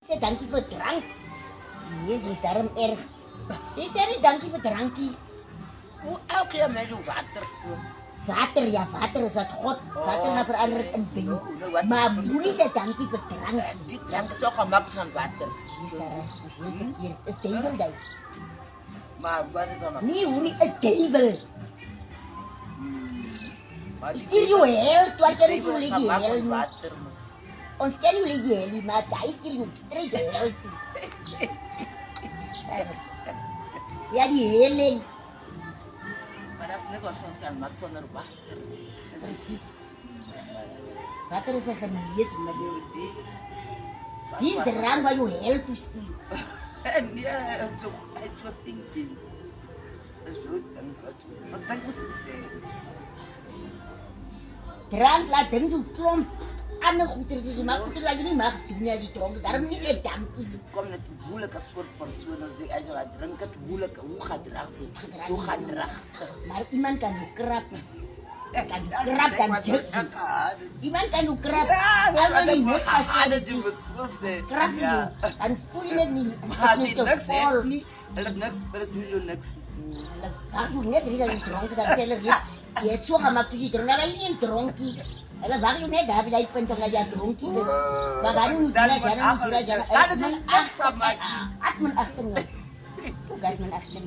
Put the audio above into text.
Sê dankie vir drank. Nee, jy is daarom erg. Jy sê nie dankie vir drankie. Hoe elke keer met jou water so. Water, ja, water is wat God. Water gaan verander in wyn. Maar moenie sê dankie vir drank. Die drank is ook gemaakt van water. Nee, Sarah, dis nie verkeerd. Is duivel dit. Maar wat is dan nog? Nee, hoenie is duivel. Maar Is die jou hel, toe ek die nie so is lê die gemaakt hel van nie. water, mos. Ons ken hoe lê die hel nie, maar hy stil jou stryd hel. Ja, die heling. Maar dat is niet wat ons kan maken zonder water. Precies. Water is 'n geneesmiddel. Die Dis drank wat jou hel toestuur. ja, zo, het was thinking. Zo, denk wat. Wat denk moest ik zeggen? Drank laat ding jou klomp ander goeders jy mag goeders wat jy nie mag doen as jy dronk is. Daarom nie sê dankie nie. Kom net moeilijk als soort persoon als ik eigenlijk drink het moeilijk. Hoe gedrag doen? Hoe gedrag? Maar iemand kan jou krap. Kan jou krap dan judge jy. Iemand kan jou krap. Ja, Dan wil jy ik niks moet gaan gaan sê. doen met zoals dit. Krap jy jou. Dan voel jy net nie. Maar als je As jy niks te vol. hebt niet, hulle niks, hulle doen jou niks. Hulle wag jou net hier as jy dronk is. Dan sê hulle wees. Jy het so gemaak toe jy dronk. Maar jy nie eens dronkie. Hulle wag jou net daar by die punt of jy dronkie is. Maar dan moet jy Dan moet dan dan het niks aan my. Ek moet agter. Hoe gaan men agter?